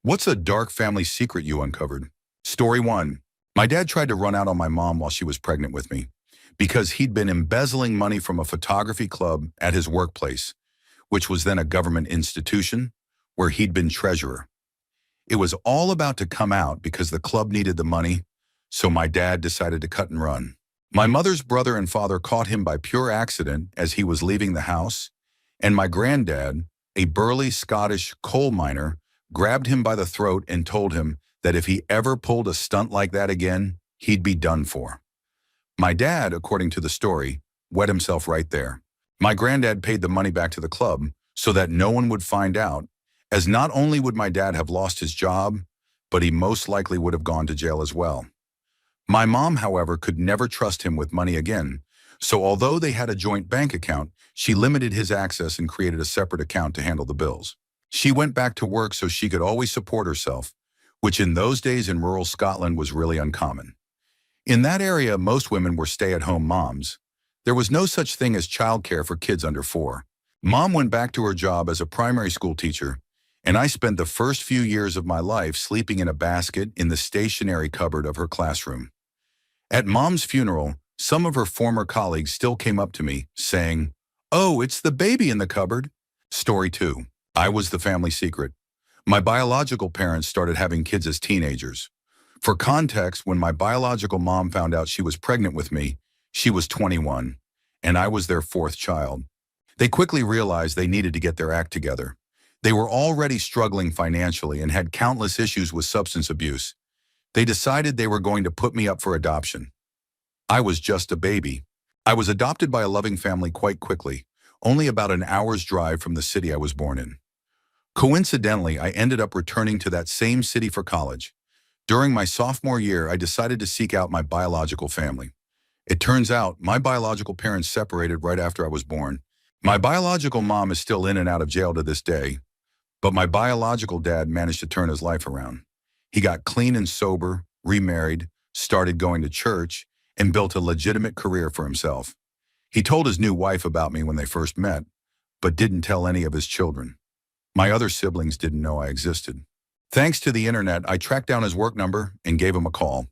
What's a dark family secret you uncovered? Story 1. My dad tried to run out on my mom while she was pregnant with me because he'd been embezzling money from a photography club at his workplace, which was then a government institution where he'd been treasurer. It was all about to come out because the club needed the money, so my dad decided to cut and run. My mother's brother and father caught him by pure accident as he was leaving the house, and my granddad, a burly Scottish coal miner, grabbed him by the throat and told him that if he ever pulled a stunt like that again, he'd be done for. My dad, according to the story, wet himself right there. My granddad paid the money back to the club so that no one would find out, as not only would my dad have lost his job, but he most likely would have gone to jail as well. My mom, however, could never trust him with money again, so although they had a joint bank account, she limited his access and created a separate account to handle the bills. She went back to work so she could always support herself, which in those days in rural Scotland was really uncommon. In that area, most women were stay-at-home moms. There was no such thing as childcare for kids under 4. Mom went back to her job as a primary school teacher, and I spent the first few years of my life sleeping in a basket in the stationery cupboard of her classroom. At Mom's funeral, some of her former colleagues still came up to me, saying, "Oh, it's the baby in the cupboard." Story 2. I was the family secret. My biological parents started having kids as teenagers. For context, when my biological mom found out she was pregnant with me, she was 21, and I was their 4th child. They quickly realized they needed to get their act together. They were already struggling financially and had countless issues with substance abuse. They decided they were going to put me up for adoption. I was just a baby. I was adopted by a loving family quite quickly, only about an hour's drive from the city I was born in. Coincidentally, I ended up returning to that same city for college. During my sophomore year, I decided to seek out my biological family. It turns out my biological parents separated right after I was born. My biological mom is still in and out of jail to this day, but my biological dad managed to turn his life around. He got clean and sober, remarried, started going to church, and built a legitimate career for himself. He told his new wife about me when they first met, but didn't tell any of his children. My other siblings didn't know I existed. Thanks to the internet, I tracked down his work number and gave him a call.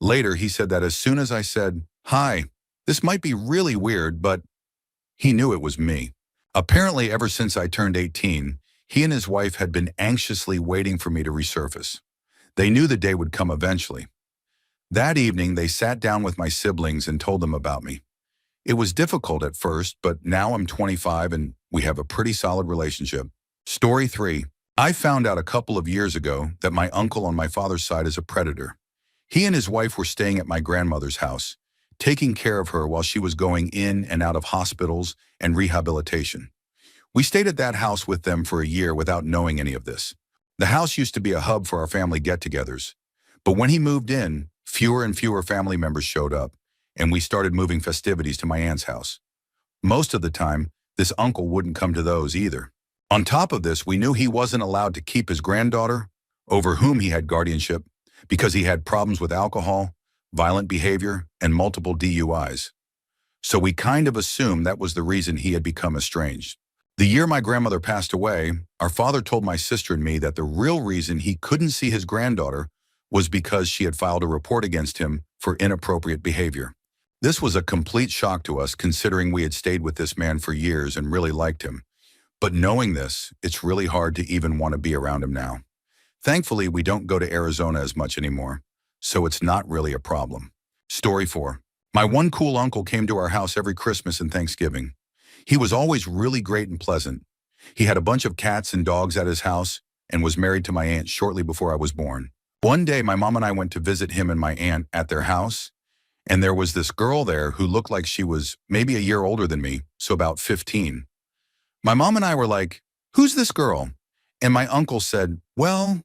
Later, he said that as soon as I said, "Hi, this might be really weird," but he knew it was me. Apparently, ever since I turned 18, he and his wife had been anxiously waiting for me to resurface. They knew the day would come eventually. That evening, they sat down with my siblings and told them about me. It was difficult at first, but now I'm 25 and we have a pretty solid relationship. Story 3. I found out a couple of years ago that my uncle on my father's side is a predator. He and his wife were staying at my grandmother's house, taking care of her while she was going in and out of hospitals and rehabilitation. We stayed at that house with them for a year without knowing any of this. The house used to be a hub for our family get-togethers, but when he moved in, fewer and fewer family members showed up, and we started moving festivities to my aunt's house. Most of the time, this uncle wouldn't come to those either. On top of this, we knew he wasn't allowed to keep his granddaughter, over whom he had guardianship, because he had problems with alcohol, violent behavior, and multiple DUIs. So we kind of assumed that was the reason he had become estranged. The year my grandmother passed away, our father told my sister and me that the real reason he couldn't see his granddaughter was because she had filed a report against him for inappropriate behavior. This was a complete shock to us, considering we had stayed with this man for years and really liked him. But knowing this, it's really hard to even want to be around him now. Thankfully, we don't go to Arizona as much anymore, so it's not really a problem. Story 4. My one cool uncle came to our house every Christmas and Thanksgiving. He was always really great and pleasant. He had a bunch of cats and dogs at his house and was married to my aunt shortly before I was born. One day, my mom and I went to visit him and my aunt at their house, and there was this girl there who looked like she was maybe a year older than me, so about 15. My mom and I were like, "Who's this girl?" And my uncle said, "Well,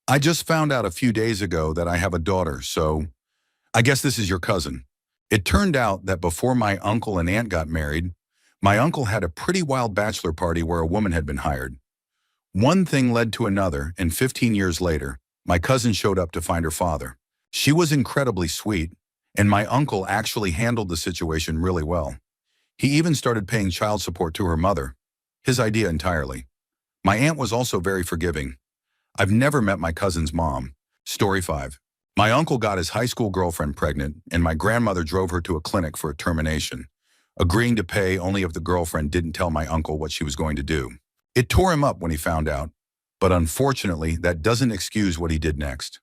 I just found out a few days ago that I have a daughter, so I guess this is your cousin." It turned out that before my uncle and aunt got married, my uncle had a pretty wild bachelor party where a woman had been hired. One thing led to another, and 15 years later, my cousin showed up to find her father. She was incredibly sweet, and my uncle actually handled the situation really well. He even started paying child support to her mother, his idea entirely. My aunt was also very forgiving. I've never met my cousin's mom. Story 5. My uncle got his high school girlfriend pregnant, and my grandmother drove her to a clinic for a termination, agreeing to pay only if the girlfriend didn't tell my uncle what she was going to do. It tore him up when he found out, but unfortunately, that doesn't excuse what he did next.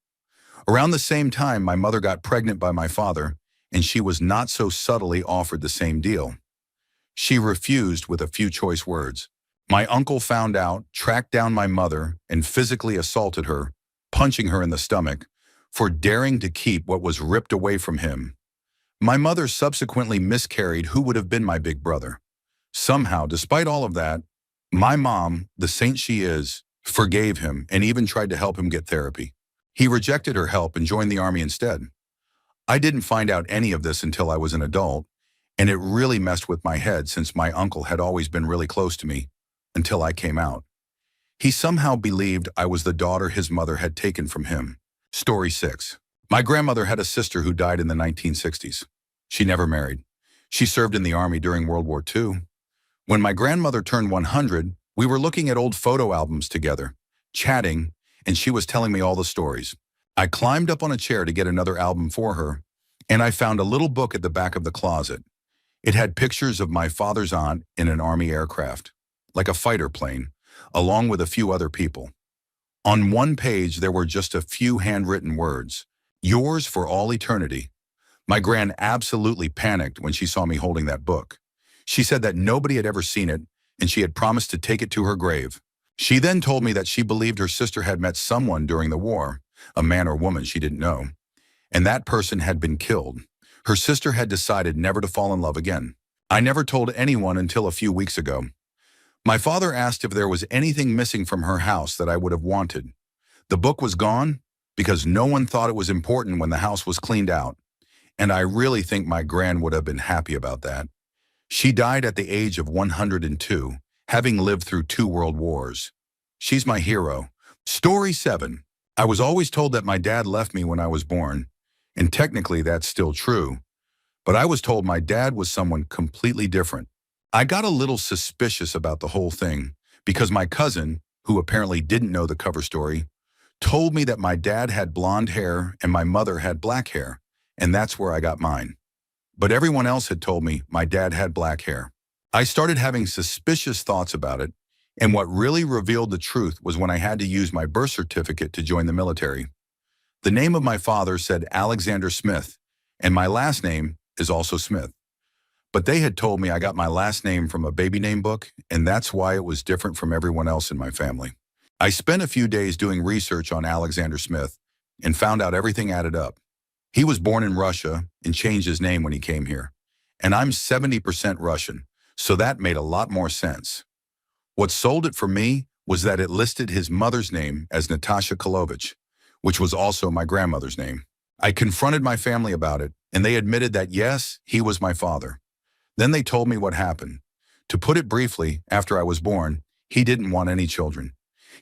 Around the same time, my mother got pregnant by my father, and she was not so subtly offered the same deal. She refused with a few choice words. My uncle found out, tracked down my mother, and physically assaulted her, punching her in the stomach, for daring to keep what was ripped away from him. My mother subsequently miscarried who would have been my big brother. Somehow, despite all of that, my mom, the saint she is, forgave him and even tried to help him get therapy. He rejected her help and joined the army instead. I didn't find out any of this until I was an adult, and it really messed with my head since my uncle had always been really close to me until I came out. He somehow believed I was the daughter his mother had taken from him. Story 6. My grandmother had a sister who died in the 1960s. She never married. She served in the army during World War II. When my grandmother turned 100, we were looking at old photo albums together, chatting, and she was telling me all the stories. I climbed up on a chair to get another album for her, and I found a little book at the back of the closet. It had pictures of my father's aunt in an army aircraft, like a fighter plane, along with a few other people. On one page, there were just a few handwritten words, "Yours for all eternity." My gran absolutely panicked when she saw me holding that book. She said that nobody had ever seen it, and she had promised to take it to her grave. She then told me that she believed her sister had met someone during the war, a man or woman she didn't know, and that person had been killed. Her sister had decided never to fall in love again. I never told anyone until a few weeks ago. My father asked if there was anything missing from her house that I would have wanted. The book was gone because no one thought it was important when the house was cleaned out, and I really think my gran would have been happy about that. She died at the age of 102, having lived through 2 world wars. She's my hero. Story 7. I was always told that my dad left me when I was born, and technically that's still true, but I was told my dad was someone completely different. I got a little suspicious about the whole thing because my cousin, who apparently didn't know the cover story, told me that my dad had blonde hair and my mother had black hair, and that's where I got mine. But everyone else had told me my dad had black hair. I started having suspicious thoughts about it, and what really revealed the truth was when I had to use my birth certificate to join the military. The name of my father said Alexander Smith, and my last name is also Smith. But they had told me I got my last name from a baby name book, and that's why it was different from everyone else in my family. I spent a few days doing research on Alexander Smith and found out everything added up. He was born in Russia and changed his name when he came here. And I'm 70% Russian, so that made a lot more sense. What sold it for me was that it listed his mother's name as Natasha Kolovich, which was also my grandmother's name. I confronted my family about it, and they admitted that yes, he was my father. Then they told me what happened. To put it briefly, after I was born, he didn't want any children.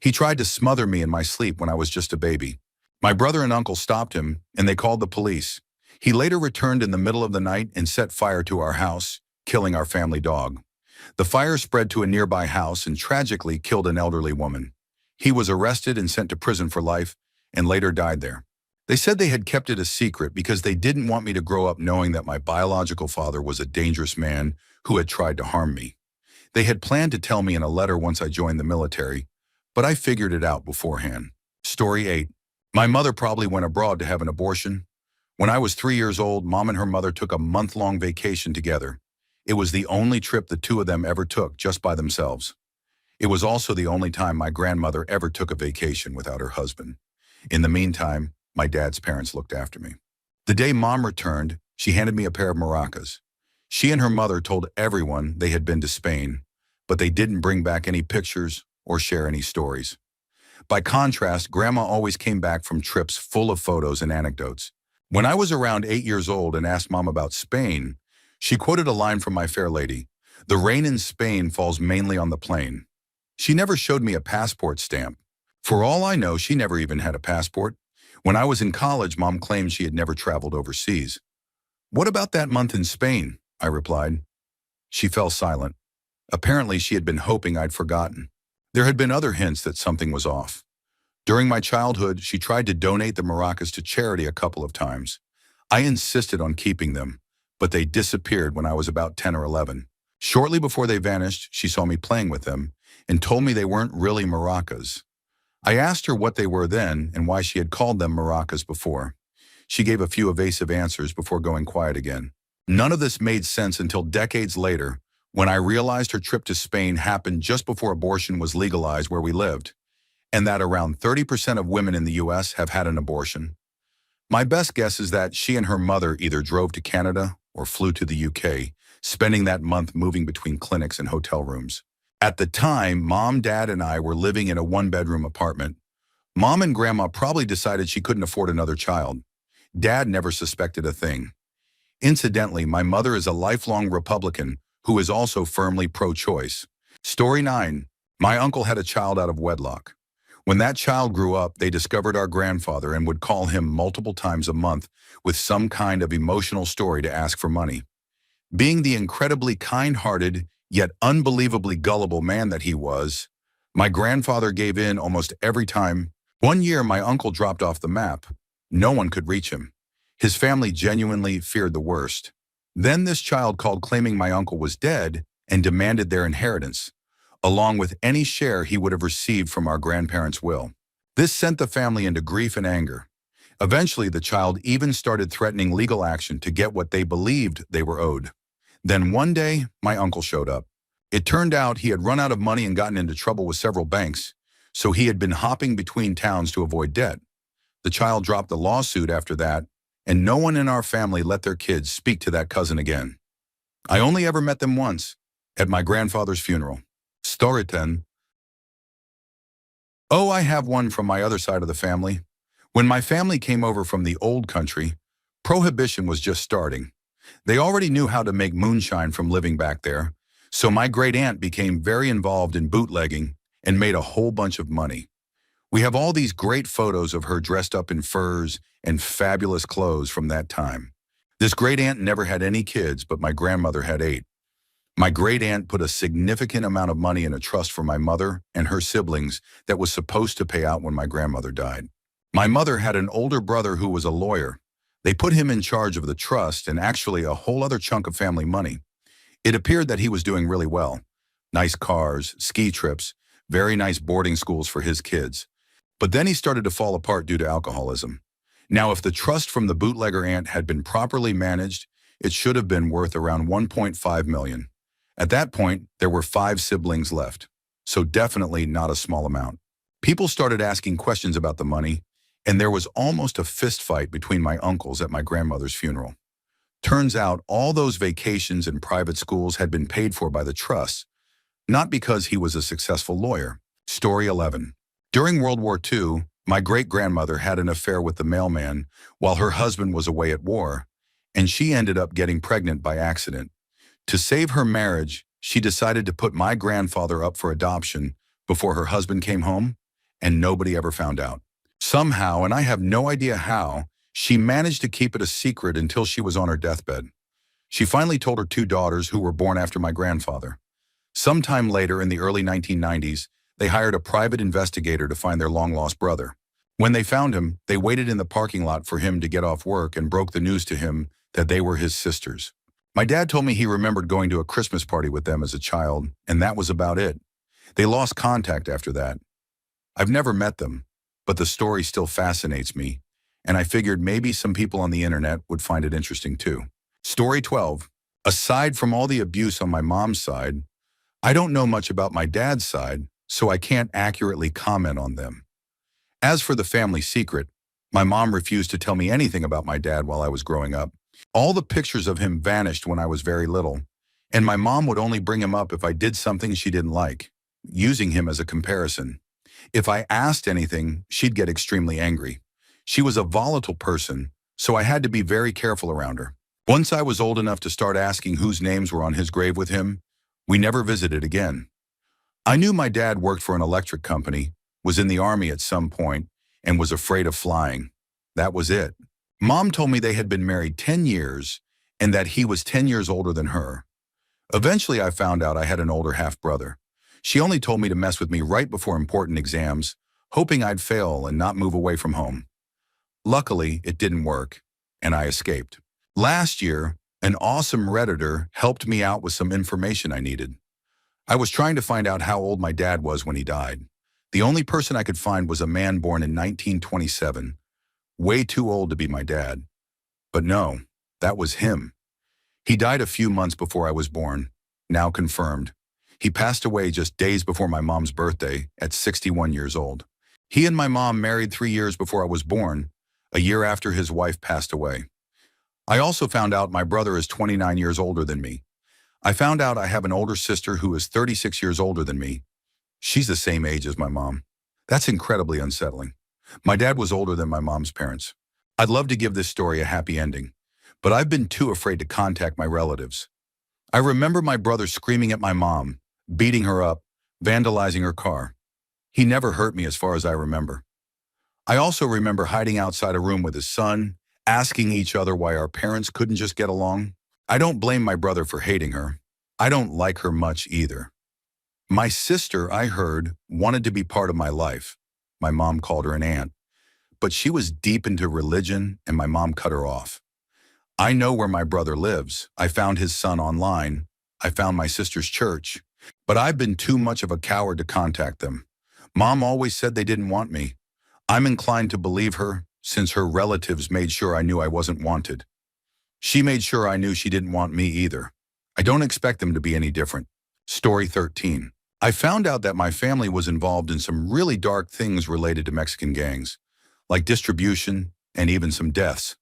He tried to smother me in my sleep when I was just a baby. My brother and uncle stopped him, and they called the police. He later returned in the middle of the night and set fire to our house, killing our family dog. The fire spread to a nearby house and tragically killed an elderly woman. He was arrested and sent to prison for life, and later died there. They said they had kept it a secret because they didn't want me to grow up knowing that my biological father was a dangerous man who had tried to harm me. They had planned to tell me in a letter once I joined the military, but I figured it out beforehand. Story 8. My mother probably went abroad to have an abortion. When I was 3 years old, Mom and her mother took a month-long vacation together. It was the only trip the two of them ever took just by themselves. It was also the only time my grandmother ever took a vacation without her husband. In the meantime, my dad's parents looked after me. The day Mom returned, she handed me a pair of maracas. She and her mother told everyone they had been to Spain, but they didn't bring back any pictures or share any stories. By contrast, Grandma always came back from trips full of photos and anecdotes. When I was around 8 years old and asked Mom about Spain, she quoted a line from My Fair Lady, "The rain in Spain falls mainly on the plain." She never showed me a passport stamp. For all I know, she never even had a passport. When I was in college, Mom claimed she had never traveled overseas. "What about that month in Spain?" I replied. She fell silent. Apparently, she had been hoping I'd forgotten. There had been other hints that something was off. During my childhood, she tried to donate the maracas to charity a couple of times. I insisted on keeping them, but they disappeared when I was about 10 or 11. Shortly before they vanished, she saw me playing with them and told me they weren't really maracas. I asked her what they were then and why she had called them maracas before. She gave a few evasive answers before going quiet again. None of this made sense until decades later, when I realized her trip to Spain happened just before abortion was legalized where we lived, and that around 30% of women in the US have had an abortion. My best guess is that she and her mother either drove to Canada or flew to the UK, spending that month moving between clinics and hotel rooms. At the time, Mom, Dad, and I were living in a one-bedroom apartment. Mom and Grandma probably decided she couldn't afford another child. Dad never suspected a thing. Incidentally, my mother is a lifelong Republican who is also firmly pro-choice. Story 9. My uncle had a child out of wedlock. When that child grew up, they discovered our grandfather and would call him multiple times a month with some kind of emotional story to ask for money. Being the incredibly kind-hearted, yet unbelievably gullible man that he was, my grandfather gave in almost every time. One year, my uncle dropped off the map. No one could reach him. His family genuinely feared the worst. Then this child called claiming my uncle was dead and demanded their inheritance, along with any share he would have received from our grandparents' will. This sent the family into grief and anger. Eventually, the child even started threatening legal action to get what they believed they were owed. Then one day, my uncle showed up. It turned out he had run out of money and gotten into trouble with several banks, so he had been hopping between towns to avoid debt. The child dropped the lawsuit after that, and no one in our family let their kids speak to that cousin again. I only ever met them once, at my grandfather's funeral. Story 10. Oh, I have one from my other side of the family. When my family came over from the old country, prohibition was just starting. They already knew how to make moonshine from living back there, so my great-aunt became very involved in bootlegging and made a whole bunch of money. We have all these great photos of her dressed up in furs and fabulous clothes from that time. This great-aunt never had any kids, but my grandmother had 8. My great-aunt put a significant amount of money in a trust for my mother and her siblings that was supposed to pay out when my grandmother died. My mother had an older brother who was a lawyer. They put him in charge of the trust and actually a whole other chunk of family money. It appeared that he was doing really well. Nice cars, ski trips, very nice boarding schools for his kids. But then he started to fall apart due to alcoholism. Now, if the trust from the bootlegger aunt had been properly managed, it should have been worth around $1.5 million. At that point, there were 5 siblings left, so definitely not a small amount. People started asking questions about the money, and there was almost a fist fight between my uncles at my grandmother's funeral. Turns out all those vacations and private schools had been paid for by the trust, not because he was a successful lawyer. Story 11. During World War II, my great-grandmother had an affair with the mailman while her husband was away at war, and she ended up getting pregnant by accident. To save her marriage, she decided to put my grandfather up for adoption before her husband came home, and nobody ever found out. Somehow, and I have no idea how, she managed to keep it a secret until she was on her deathbed. She finally told her 2 daughters who were born after my grandfather. Sometime later, in the early 1990s, they hired a private investigator to find their long-lost brother. When they found him, they waited in the parking lot for him to get off work and broke the news to him that they were his sisters. My dad told me he remembered going to a Christmas party with them as a child, and that was about it. They lost contact after that. I've never met them, but the story still fascinates me, and I figured maybe some people on the internet would find it interesting too. Story 12. Aside from all the abuse on my mom's side, I don't know much about my dad's side, so I can't accurately comment on them. As for the family secret, my mom refused to tell me anything about my dad while I was growing up. All the pictures of him vanished when I was very little, and my mom would only bring him up if I did something she didn't like, using him as a comparison. If I asked anything, she'd get extremely angry. She was a volatile person, so I had to be very careful around her. Once I was old enough to start asking whose names were on his grave with him, we never visited again. I knew my dad worked for an electric company, was in the army at some point, and was afraid of flying. That was it. Mom told me they had been married 10 years and that he was 10 years older than her. Eventually, I found out I had an older half-brother. She only told me to mess with me right before important exams, hoping I'd fail and not move away from home. Luckily, it didn't work, and I escaped. Last year, an awesome Redditor helped me out with some information I needed. I was trying to find out how old my dad was when he died. The only person I could find was a man born in 1927, way too old to be my dad. But no, that was him. He died a few months before I was born, now confirmed. He passed away just days before my mom's birthday at 61 years old. He and my mom married 3 years before I was born, a year after his wife passed away. I also found out my brother is 29 years older than me. I found out I have an older sister who is 36 years older than me. She's the same age as my mom. That's incredibly unsettling. My dad was older than my mom's parents. I'd love to give this story a happy ending, but I've been too afraid to contact my relatives. I remember my brother screaming at my mom, beating her up, vandalizing her car. He never hurt me as far as I remember. I also remember hiding outside a room with his son, asking each other why our parents couldn't just get along. I don't blame my brother for hating her. I don't like her much either. My sister, I heard, wanted to be part of my life. My mom called her an aunt. But she was deep into religion and my mom cut her off. I know where my brother lives. I found his son online. I found my sister's church. But I've been too much of a coward to contact them. Mom always said they didn't want me. I'm inclined to believe her, since her relatives made sure I knew I wasn't wanted. She made sure I knew she didn't want me either. I don't expect them to be any different. Story 13. I found out that my family was involved in some really dark things related to Mexican gangs, like distribution and even some deaths.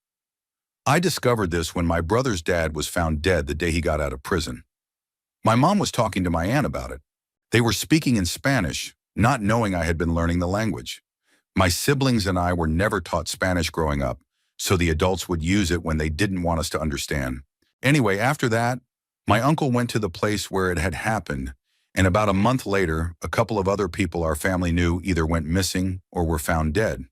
I discovered this when my brother's dad was found dead the day he got out of prison. My mom was talking to my aunt about it. They were speaking in Spanish, not knowing I had been learning the language. My siblings and I were never taught Spanish growing up, so the adults would use it when they didn't want us to understand. Anyway, after that, my uncle went to the place where it had happened, and about a month later, a couple of other people our family knew either went missing or were found dead.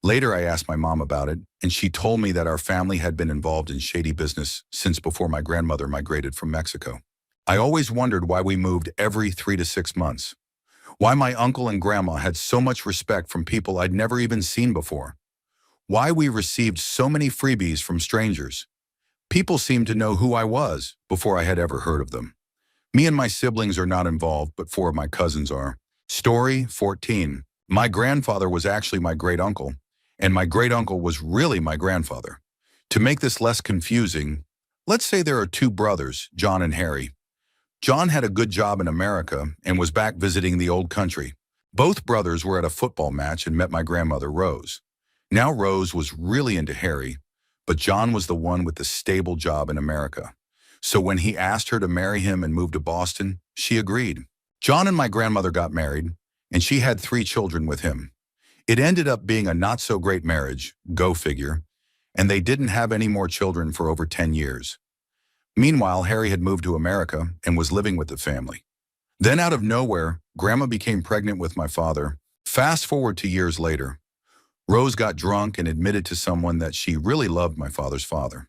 Later, I asked my mom about it, and she told me that our family had been involved in shady business since before my grandmother migrated from Mexico. I always wondered why we moved every 3 to 6 months. Why my uncle and grandma had so much respect from people I'd never even seen before. Why we received so many freebies from strangers. People seemed to know who I was before I had ever heard of them. Me and my siblings are not involved, but 4 of my cousins are. Story 14. My grandfather was actually my great-uncle, and my great-uncle was really my grandfather. To make this less confusing, let's say there are 2 brothers, John and Harry. John had a good job in America and was back visiting the old country. Both brothers were at a football match and met my grandmother, Rose. Now Rose was really into Harry, but John was the one with the stable job in America. So when he asked her to marry him and move to Boston, she agreed. John and my grandmother got married, and she had 3 children with him. It ended up being a not-so-great marriage, go figure, and they didn't have any more children for over 10 years. Meanwhile, Harry had moved to America and was living with the family. Then out of nowhere, Grandma became pregnant with my father. Fast forward to years later. Rose got drunk and admitted to someone that she really loved my father's father.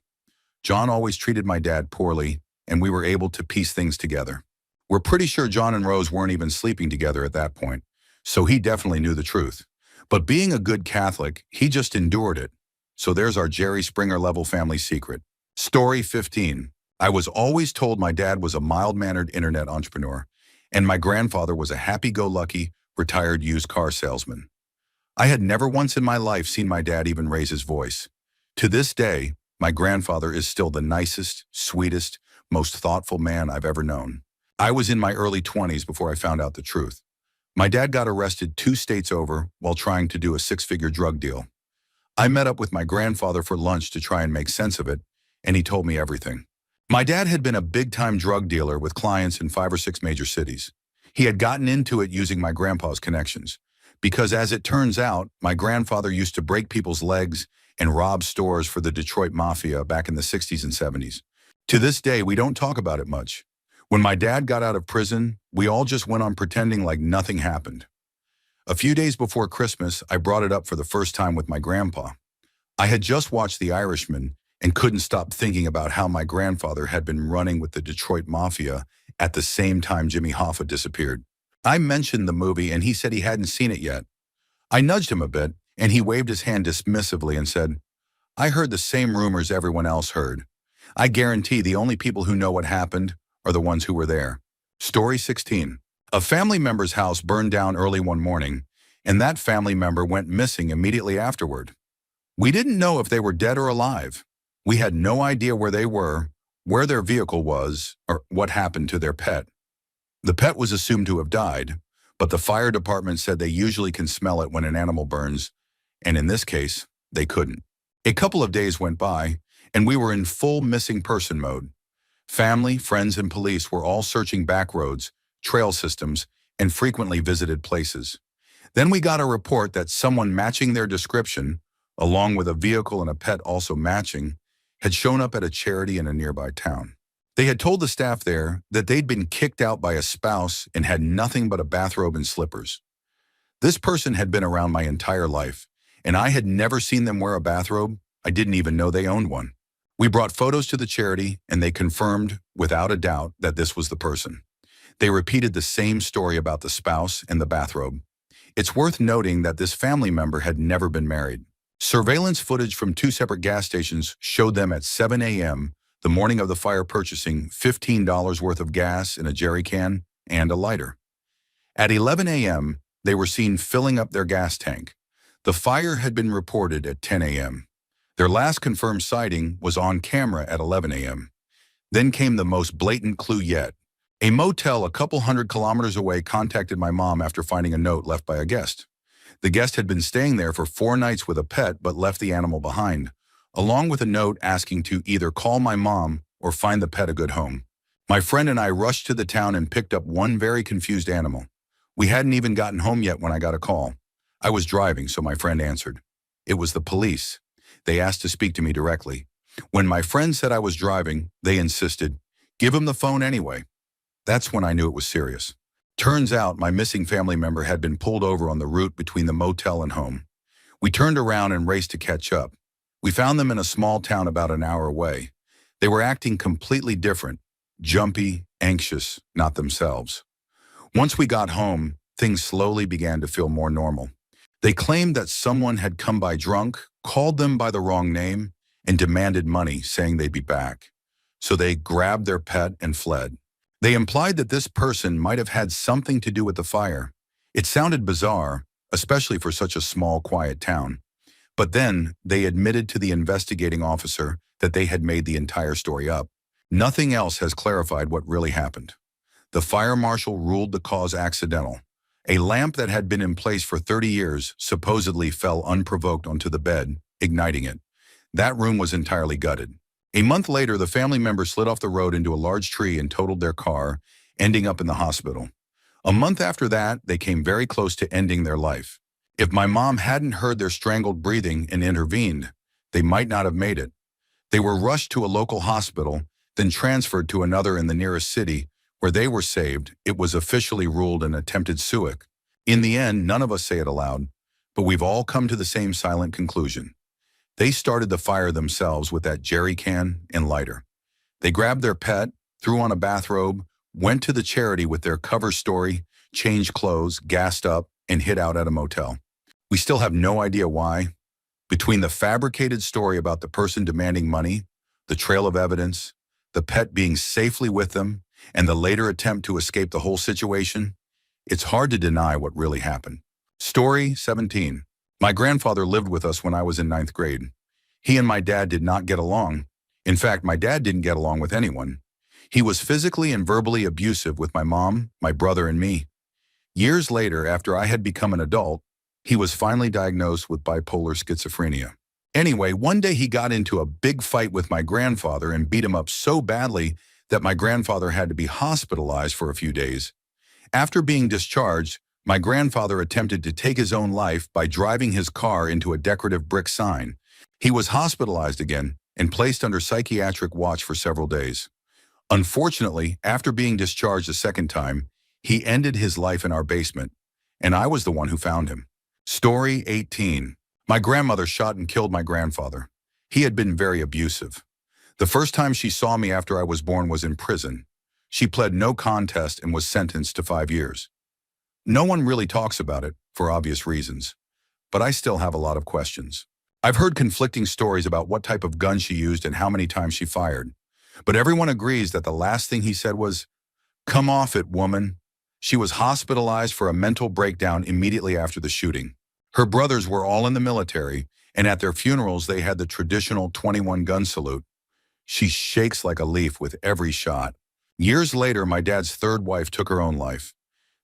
John always treated my dad poorly, and we were able to piece things together. We're pretty sure John and Rose weren't even sleeping together at that point, so he definitely knew the truth. But being a good Catholic, he just endured it. So there's our Jerry Springer-level family secret. Story 15. I was always told my dad was a mild-mannered internet entrepreneur, and my grandfather was a happy-go-lucky, retired used car salesman. I had never once in my life seen my dad even raise his voice. To this day, my grandfather is still the nicest, sweetest, most thoughtful man I've ever known. I was in my early 20s before I found out the truth. My dad got arrested 2 states over while trying to do a 6-figure drug deal. I met up with my grandfather for lunch to try and make sense of it, and he told me everything. My dad had been a big-time drug dealer with clients in 5 or 6 major cities. He had gotten into it using my grandpa's connections, because as it turns out, my grandfather used to break people's legs and rob stores for the Detroit Mafia back in the 60s and 70s. To this day, we don't talk about it much. When my dad got out of prison, we all just went on pretending like nothing happened. A few days before Christmas, I brought it up for the first time with my grandpa. I had just watched The Irishman and couldn't stop thinking about how my grandfather had been running with the Detroit Mafia at the same time Jimmy Hoffa disappeared. I mentioned the movie and he said he hadn't seen it yet. I nudged him a bit, and he waved his hand dismissively and said, I heard the same rumors everyone else heard. I guarantee the only people who know what happened are the ones who were there. Story 16. A family member's house burned down early one morning, and that family member went missing immediately afterward. We didn't know if they were dead or alive. We had no idea where they were, where their vehicle was, or what happened to their pet. The pet was assumed to have died, but the fire department said they usually can smell it when an animal burns, and in this case, they couldn't. A couple of days went by, and we were in full missing person mode. Family, friends, and police were all searching back roads, trail systems, and frequently visited places. Then we got a report that someone matching their description, along with a vehicle and a pet also matching, had shown up at a charity in a nearby town. They had told the staff there that they'd been kicked out by a spouse and had nothing but a bathrobe and slippers. This person had been around my entire life, and I had never seen them wear a bathrobe. I didn't even know they owned one. We brought photos to the charity, and they confirmed, without a doubt, that this was the person. They repeated the same story about the spouse and the bathrobe. It's worth noting that this family member had never been married. Surveillance footage from 2 separate gas stations showed them at 7 a.m., the morning of the fire, purchasing $15 worth of gas in a jerry can and a lighter. At 11 a.m., they were seen filling up their gas tank. The fire had been reported at 10 a.m. Their last confirmed sighting was on camera at 11 a.m. Then came the most blatant clue yet. A motel a couple hundred kilometers away contacted my mom after finding a note left by a guest. The guest had been staying there for 4 nights with a pet but left the animal behind, along with a note asking to either call my mom or find the pet a good home. My friend and I rushed to the town and picked up one very confused animal. We hadn't even gotten home yet when I got a call. I was driving, so my friend answered. It was the police. They asked to speak to me directly. When my friend said I was driving, they insisted, "Give him the phone anyway." That's when I knew it was serious. Turns out my missing family member had been pulled over on the route between the motel and home. We turned around and raced to catch up. We found them in a small town about an hour away. They were acting completely different, jumpy, anxious, not themselves. Once we got home, things slowly began to feel more normal. They claimed that someone had come by drunk, called them by the wrong name, and demanded money, saying they'd be back. So they grabbed their pet and fled. They implied that this person might have had something to do with the fire. It sounded bizarre, especially for such a small, quiet town. But then they admitted to the investigating officer that they had made the entire story up. Nothing else has clarified what really happened. The fire marshal ruled the cause accidental. A lamp that had been in place for 30 years supposedly fell unprovoked onto the bed, igniting it. That room was entirely gutted. A month later, the family member slid off the road into a large tree and totaled their car, ending up in the hospital. A month after that, they came very close to ending their life. If my mom hadn't heard their strangled breathing and intervened, they might not have made it. They were rushed to a local hospital, then transferred to another in the nearest city, where they were saved. It was officially ruled an attempted suicide. In the end, none of us say it aloud, but we've all come to the same silent conclusion. They started the fire themselves with that jerry can and lighter. They grabbed their pet, threw on a bathrobe, went to the charity with their cover story, changed clothes, gassed up, and hid out at a motel. We still have no idea why. Between the fabricated story about the person demanding money, the trail of evidence, the pet being safely with them, and the later attempt to escape the whole situation, it's hard to deny what really happened. Story 17. My grandfather lived with us when I was in 9th grade. He and my dad did not get along. In fact, my dad didn't get along with anyone. He was physically and verbally abusive with my mom, my brother, and me. Years later, after I had become an adult, he was finally diagnosed with bipolar schizophrenia. Anyway, one day he got into a big fight with my grandfather and beat him up so badly that my grandfather had to be hospitalized for a few days. After being discharged, my grandfather attempted to take his own life by driving his car into a decorative brick sign. He was hospitalized again and placed under psychiatric watch for several days. Unfortunately, after being discharged a second time, he ended his life in our basement, and I was the one who found him. Story 18. My grandmother shot and killed my grandfather. He had been very abusive. The first time she saw me after I was born was in prison. She pled no contest and was sentenced to 5 years. No one really talks about it, for obvious reasons. but I still have a lot of questions. I've heard conflicting stories about what type of gun she used and how many times she fired. But everyone agrees that the last thing he said was, "Come off it, woman." She was hospitalized for a mental breakdown immediately after the shooting. Her brothers were all in the military, and at their funerals they had the traditional 21 gun salute. She shakes like a leaf with every shot. Years later, my dad's third wife took her own life.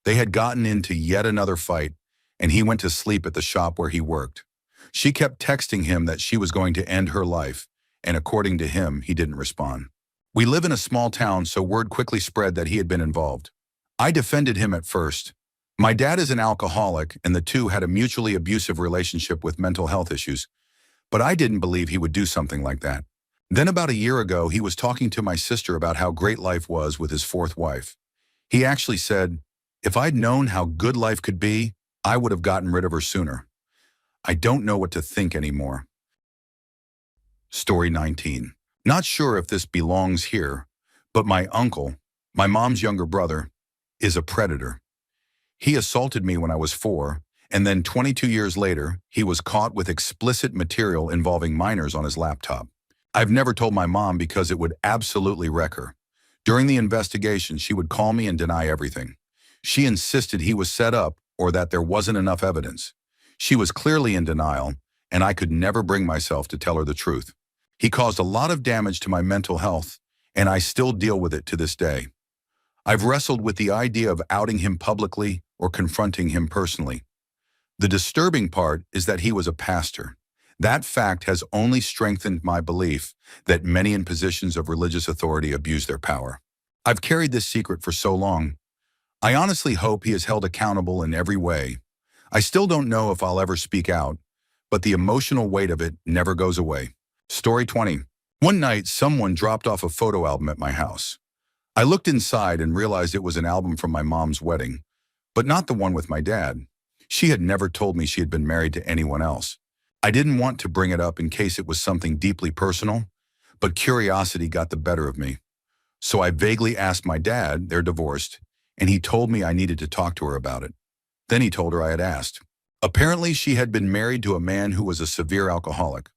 They had gotten into yet another fight, and he went to sleep at the shop where he worked. She kept texting him that she was going to end her life, and according to him, he didn't respond. We live in a small town, so word quickly spread that he had been involved. I defended him at first. My dad is an alcoholic, and the two had a mutually abusive relationship with mental health issues, but I didn't believe he would do something like that. Then about a year ago, he was talking to my sister about how great life was with his fourth wife. He actually said, "If I'd known how good life could be, I would have gotten rid of her sooner." I don't know what to think anymore. Story 19. Not sure if this belongs here, but my uncle, my mom's younger brother, is a predator. He assaulted me when I was 4, and then 22 years later, he was caught with explicit material involving minors on his laptop. I've never told my mom because it would absolutely wreck her. During the investigation, she would call me and deny everything. She insisted he was set up or that there wasn't enough evidence. She was clearly in denial, and I could never bring myself to tell her the truth. He caused a lot of damage to my mental health, and I still deal with it to this day. I've wrestled with the idea of outing him publicly or confronting him personally. The disturbing part is that he was a pastor. That fact has only strengthened my belief that many in positions of religious authority abuse their power. I've carried this secret for so long. I honestly hope he is held accountable in every way. I still don't know if I'll ever speak out, but the emotional weight of it never goes away. Story 20. One night, someone dropped off a photo album at my house. I looked inside and realized it was an album from my mom's wedding, but not the one with my dad. She had never told me she had been married to anyone else. I didn't want to bring it up in case it was something deeply personal, but curiosity got the better of me. So I vaguely asked my dad, they're divorced, and he told me I needed to talk to her about it. Then he told her I had asked. Apparently, she had been married to a man who was a severe alcoholic.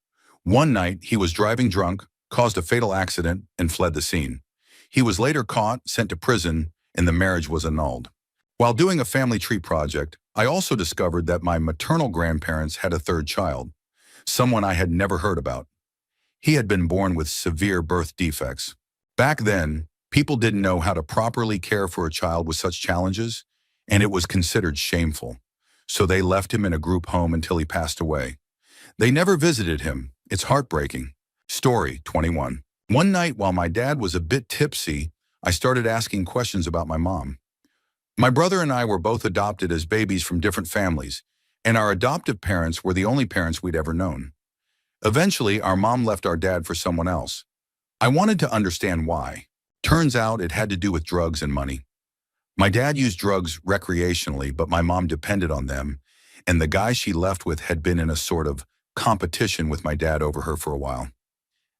One night, he was driving drunk, caused a fatal accident, and fled the scene. He was later caught, sent to prison, and the marriage was annulled. While doing a family tree project, I also discovered that my maternal grandparents had a third child, someone I had never heard about. He had been born with severe birth defects. Back then, people didn't know how to properly care for a child with such challenges, and it was considered shameful. So they left him in a group home until he passed away. They never visited him. It's heartbreaking. Story 21. One night while my dad was a bit tipsy, I started asking questions about my mom. My brother and I were both adopted as babies from different families, and our adoptive parents were the only parents we'd ever known. Eventually, our mom left our dad for someone else. I wanted to understand why. Turns out it had to do with drugs and money. My dad used drugs recreationally, but my mom depended on them, and the guy she left with had been in a sort of competition with my dad over her for a while.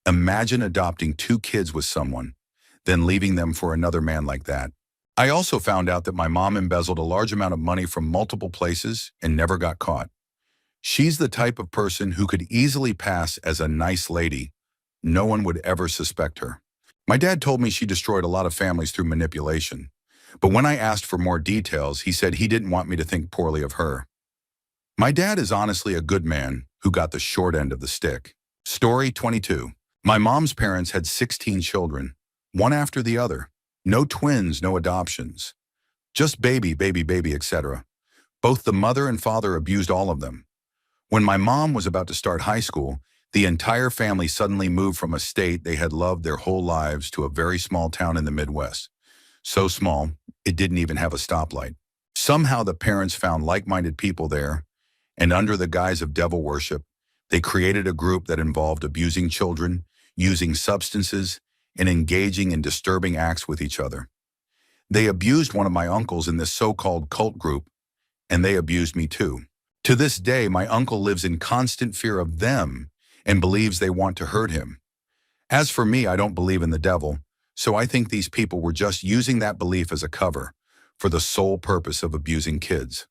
Imagine adopting 2 kids with someone, then leaving them for another man like that. I also found out that my mom embezzled a large amount of money from multiple places and never got caught. She's the type of person who could easily pass as a nice lady. No one would ever suspect her. My dad told me she destroyed a lot of families through manipulation, but when I asked for more details, he said he didn't want me to think poorly of her. My dad is honestly a good man who got the short end of the stick. Story 22. My mom's parents had 16 children, one after the other. No twins, no adoptions. Just baby, etc. Both the mother and father abused all of them. When my mom was about to start high school, the entire family suddenly moved from a state they had loved their whole lives to a very small town in the Midwest. So small, it didn't even have a stoplight. Somehow the parents found like-minded people there, and under the guise of devil worship, they created a group that involved abusing children, using substances, and engaging in disturbing acts with each other. They abused one of my uncles in this so-called cult group, and they abused me too. To this day, my uncle lives in constant fear of them and believes they want to hurt him. As for me, I don't believe in the devil, so I think these people were just using that belief as a cover for the sole purpose of abusing kids.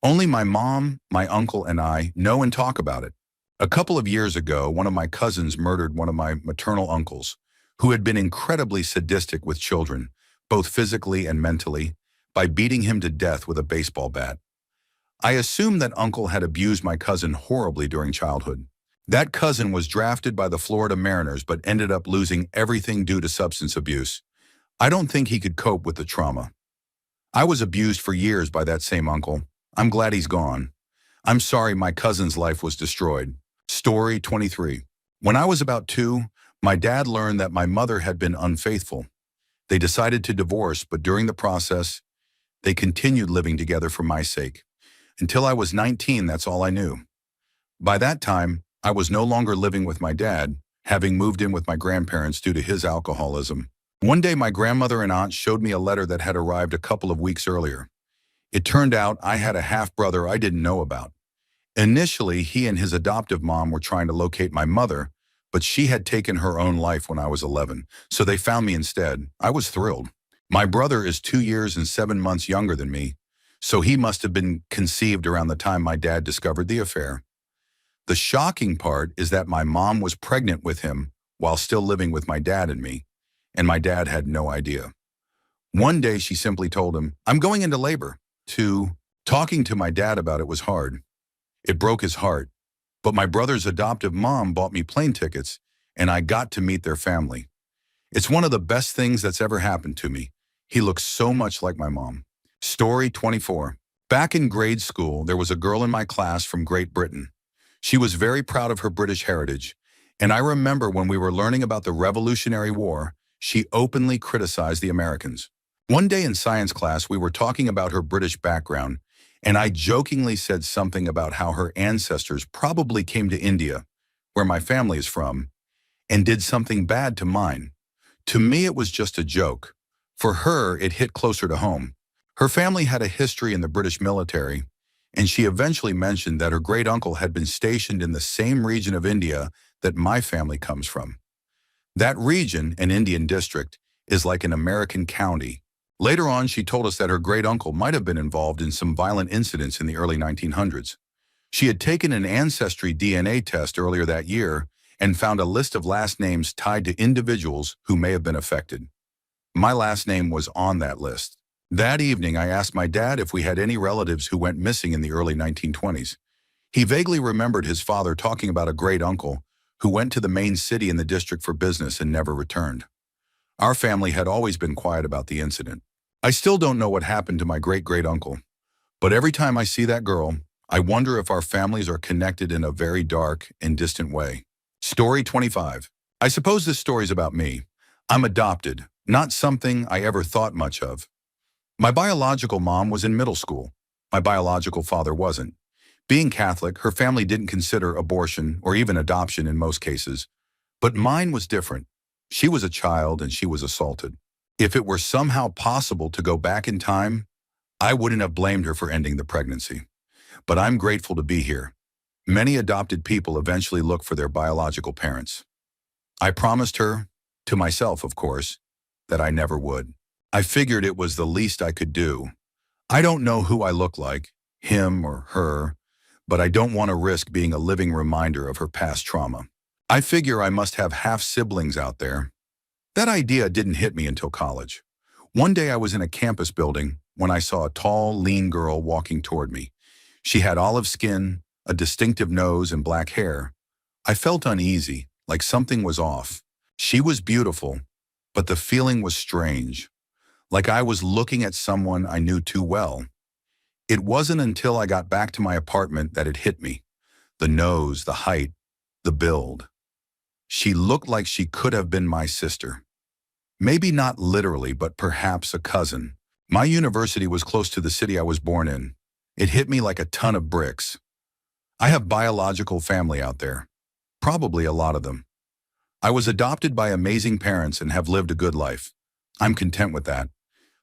Only my mom, my uncle, and I know and talk about it. A couple of years ago, one of my cousins murdered one of my maternal uncles, who had been incredibly sadistic with children, both physically and mentally, by beating him to death with a baseball bat. I assumed that uncle had abused my cousin horribly during childhood. That cousin was drafted by the Florida Mariners but ended up losing everything due to substance abuse. I don't think he could cope with the trauma. I was abused for years by that same uncle. I'm glad he's gone. I'm sorry my cousin's life was destroyed. Story 23. When I was about 2, my dad learned that my mother had been unfaithful. They decided to divorce, but during the process, they continued living together for my sake. Until I was 19, that's all I knew. By that time, I was no longer living with my dad, having moved in with my grandparents due to his alcoholism. One day, my grandmother and aunt showed me a letter that had arrived a couple of weeks earlier. It turned out I had a half-brother I didn't know about. Initially, he and his adoptive mom were trying to locate my mother, but she had taken her own life when I was 11, so they found me instead. I was thrilled. My brother is 2 years and 7 months younger than me, so he must have been conceived around the time my dad discovered the affair. The shocking part is that my mom was pregnant with him while still living with my dad and me, and my dad had no idea. One day she simply told him, "I'm going into labor." Talking to my dad about it was hard. It broke his heart, but my brother's adoptive mom bought me plane tickets, and I got to meet their family. It's one of the best things that's ever happened to me. He looks so much like my mom. Story 24. Back in grade school, there was a girl in my class from Great Britain. She was very proud of her British heritage, and I remember when we were learning about the Revolutionary War, she openly criticized the Americans. One day in science class, we were talking about her British background, and I jokingly said something about how her ancestors probably came to India, where my family is from, and did something bad to mine. To me, it was just a joke. For her, it hit closer to home. Her family had a history in the British military, and she eventually mentioned that her great-uncle had been stationed in the same region of India that my family comes from. That region, an Indian district, is like an American county. Later on, she told us that her great-uncle might have been involved in some violent incidents in the early 1900s. She had taken an ancestry DNA test earlier that year and found a list of last names tied to individuals who may have been affected. My last name was on that list. That evening, I asked my dad if we had any relatives who went missing in the early 1920s. He vaguely remembered his father talking about a great-uncle who went to the main city in the district for business and never returned. Our family had always been quiet about the incident. I still don't know what happened to my great-great-uncle, but every time I see that girl, I wonder if our families are connected in a very dark and distant way. Story 25. I suppose this story's about me. I'm adopted, not something I ever thought much of. My biological mom was in middle school. My biological father wasn't. Being Catholic, her family didn't consider abortion or even adoption in most cases. But mine was different. She was a child and she was assaulted. If it were somehow possible to go back in time, I wouldn't have blamed her for ending the pregnancy. But I'm grateful to be here. Many adopted people eventually look for their biological parents. I promised her, to myself of course, that I never would. I figured it was the least I could do. I don't know who I look like, him or her, but I don't want to risk being a living reminder of her past trauma. I figure I must have half-siblings out there. That idea didn't hit me until college. One day I was in a campus building when I saw a tall, lean girl walking toward me. She had olive skin, a distinctive nose, and black hair. I felt uneasy, like something was off. She was beautiful, but the feeling was strange, like I was looking at someone I knew too well. It wasn't until I got back to my apartment that it hit me. The nose, the height, the build. She looked like she could have been my sister. Maybe not literally, but perhaps a cousin. My university was close to the city I was born in. It hit me like a ton of bricks. I have biological family out there. Probably a lot of them. I was adopted by amazing parents and have lived a good life. I'm content with that.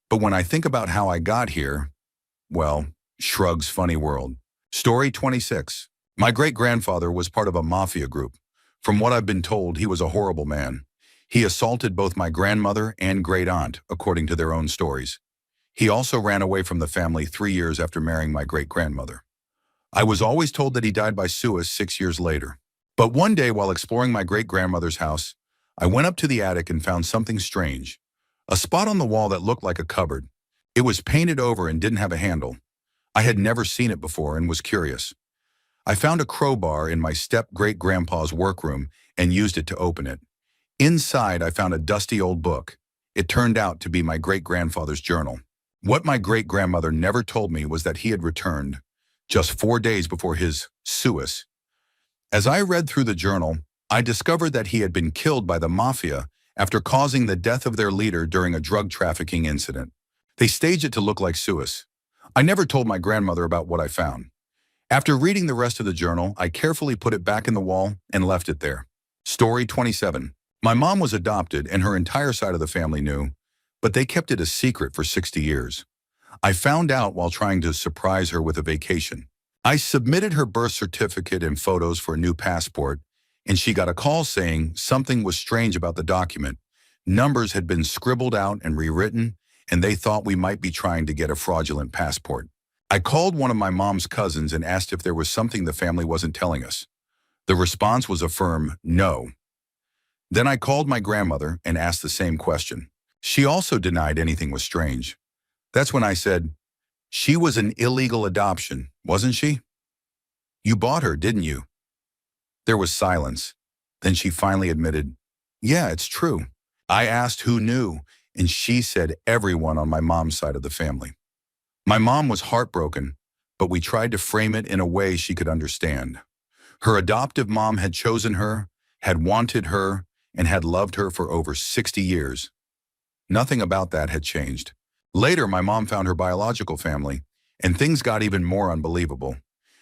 But when I think about how I got here, well, shrugs funny world. Story 26. My great-grandfather was part of a mafia group. From what I've been told, he was a horrible man. He assaulted both my grandmother and great-aunt, according to their own stories. He also ran away from the family 3 years after marrying my great-grandmother. I was always told that he died by suicide 6 years later. But one day while exploring my great-grandmother's house, I went up to the attic and found something strange. A spot on the wall that looked like a cupboard. It was painted over and didn't have a handle. I had never seen it before and was curious. I found a crowbar in my step-great-grandpa's workroom and used it to open it. Inside, I found a dusty old book. It turned out to be my great-grandfather's journal. What my great-grandmother never told me was that he had returned just 4 days before his suicide. As I read through the journal, I discovered that he had been killed by the mafia after causing the death of their leader during a drug trafficking incident. They staged it to look like suicide. I never told my grandmother about what I found. After reading the rest of the journal, I carefully put it back in the wall and left it there. Story 27. My mom was adopted and her entire side of the family knew, but they kept it a secret for 60 years. I found out while trying to surprise her with a vacation. I submitted her birth certificate and photos for a new passport, and she got a call saying something was strange about the document. Numbers had been scribbled out and rewritten, and they thought we might be trying to get a fraudulent passport. I called one of my mom's cousins and asked if there was something the family wasn't telling us. The response was a firm no. Then I called my grandmother and asked the same question. She also denied anything was strange. That's when I said, "She was an illegal adoption, wasn't she? You bought her, didn't you?" There was silence. Then she finally admitted, "Yeah, it's true." I asked who knew, and she said everyone on my mom's side of the family. My mom was heartbroken, but we tried to frame it in a way she could understand. Her adoptive mom had chosen her, had wanted her, and had loved her for over 60 years. Nothing about that had changed. Later, my mom found her biological family, and things got even more unbelievable.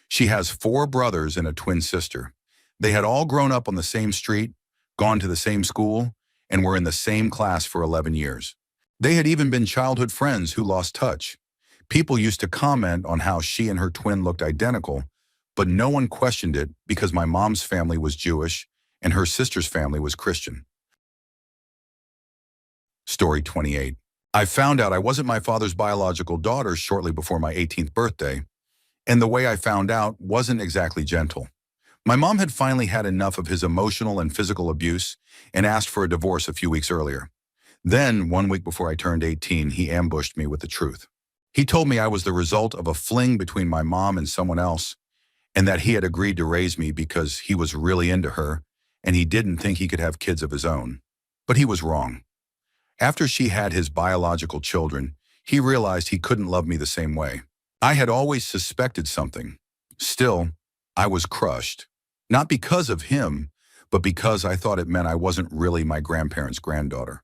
She has 4 brothers and a twin sister. They had all grown up on the same street, gone to the same school, and were in the same class for 11 years. They had even been childhood friends who lost touch. People used to comment on how she and her twin looked identical, but no one questioned it because my mom's family was Jewish and her sister's family was Christian. Story 28. I found out I wasn't my father's biological daughter shortly before my 18th birthday, and the way I found out wasn't exactly gentle. My mom had finally had enough of his emotional and physical abuse and asked for a divorce a few weeks earlier. Then, 1 week before I turned 18, he ambushed me with the truth. He told me I was the result of a fling between my mom and someone else, and that he had agreed to raise me because he was really into her and he didn't think he could have kids of his own. But he was wrong. After she had his biological children, he realized he couldn't love me the same way. I had always suspected something. Still, I was crushed. Not because of him, but because I thought it meant I wasn't really my grandparents' granddaughter.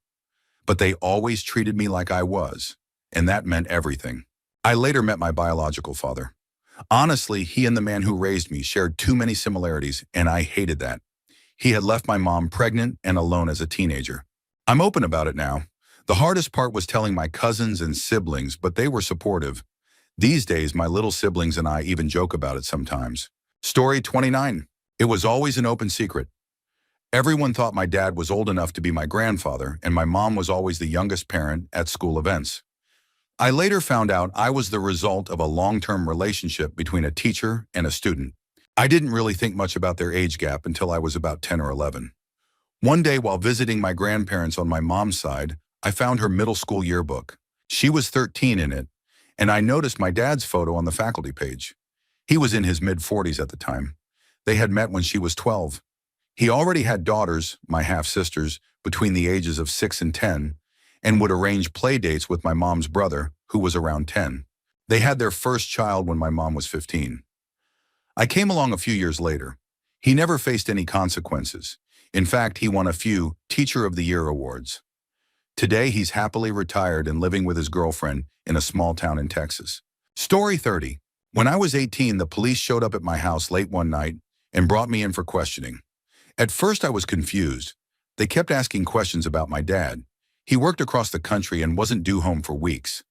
But they always treated me like I was, and that meant everything. I later met my biological father. Honestly, he and the man who raised me shared too many similarities, and I hated that. He had left my mom pregnant and alone as a teenager. I'm open about it now. The hardest part was telling my cousins and siblings, but they were supportive. These days, my little siblings and I even joke about it sometimes. Story 29. It was always an open secret. Everyone thought my dad was old enough to be my grandfather, and my mom was always the youngest parent at school events. I later found out I was the result of a long-term relationship between a teacher and a student. I didn't really think much about their age gap until I was about 10 or 11. One day while visiting my grandparents on my mom's side, I found her middle school yearbook. She was 13 in it, and I noticed my dad's photo on the faculty page. He was in his mid-40s at the time. They had met when she was 12. He already had daughters, my half-sisters, between the ages of 6 and 10, and would arrange play dates with my mom's brother, who was around 10. They had their first child when my mom was 15. I came along a few years later. He never faced any consequences. In fact, he won a few Teacher of the Year awards. Today, he's happily retired and living with his girlfriend in a small town in Texas. Story 30. When I was 18, the police showed up at my house late one night and brought me in for questioning. At first, I was confused. They kept asking questions about my dad. He worked across the country and wasn't due home for weeks.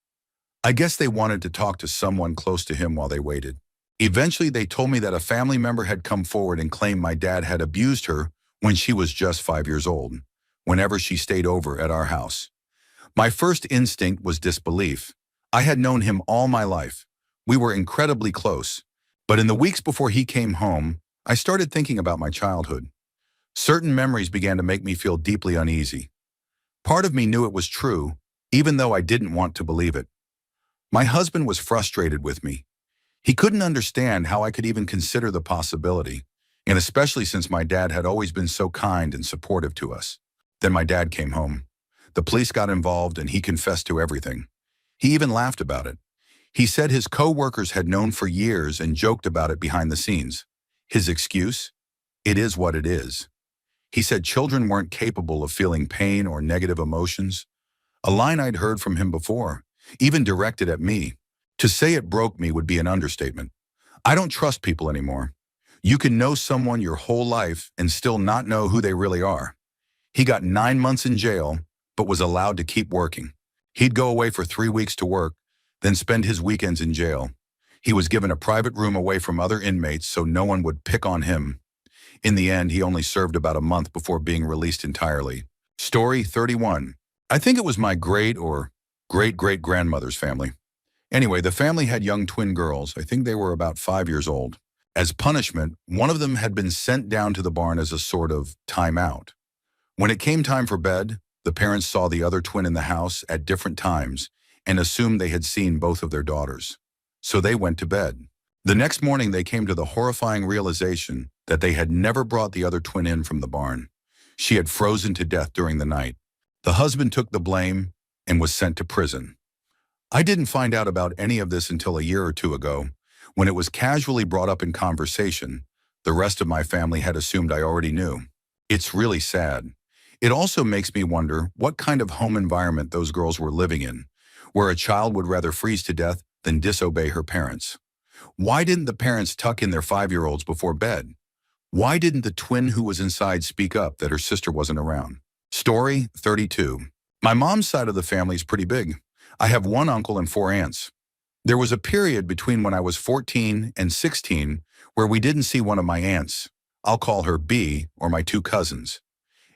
I guess they wanted to talk to someone close to him while they waited. Eventually, they told me that a family member had come forward and claimed my dad had abused her when she was just 5 years old, whenever she stayed over at our house. My first instinct was disbelief. I had known him all my life. We were incredibly close. But in the weeks before he came home, I started thinking about my childhood. Certain memories began to make me feel deeply uneasy. Part of me knew it was true, even though I didn't want to believe it. My husband was frustrated with me. He couldn't understand how I could even consider the possibility, and especially since my dad had always been so kind and supportive to us. Then my dad came home. The police got involved and he confessed to everything. He even laughed about it. He said his co-workers had known for years and joked about it behind the scenes. His excuse? It is what it is. He said children weren't capable of feeling pain or negative emotions. A line I'd heard from him before, even directed at me. To say it broke me would be an understatement. I don't trust people anymore. You can know someone your whole life and still not know who they really are. He got 9 months in jail, but was allowed to keep working. He'd go away for 3 weeks to work, then spend his weekends in jail. He was given a private room away from other inmates so no one would pick on him. In the end, he only served about a month before being released entirely. Story 31. I think it was my great or great-great-grandmother's family. Anyway, the family had young twin girls. I think they were about 5 years old. As punishment, one of them had been sent down to the barn as a sort of timeout. When it came time for bed, the parents saw the other twin in the house at different times and assumed they had seen both of their daughters. So they went to bed. The next morning, they came to the horrifying realization that they had never brought the other twin in from the barn. She had frozen to death during the night. The husband took the blame and was sent to prison. I didn't find out about any of this until a year or two ago, when it was casually brought up in conversation. The rest of my family had assumed I already knew. It's really sad. It also makes me wonder what kind of home environment those girls were living in, where a child would rather freeze to death than disobey her parents. Why didn't the parents tuck in their 5-year-olds before bed? Why didn't the twin who was inside speak up that her sister wasn't around? Story 32. My mom's side of the family is pretty big. I have 1 uncle and 4 aunts. There was a period between when I was 14 and 16 where we didn't see one of my aunts. I'll call her B, or my 2 cousins.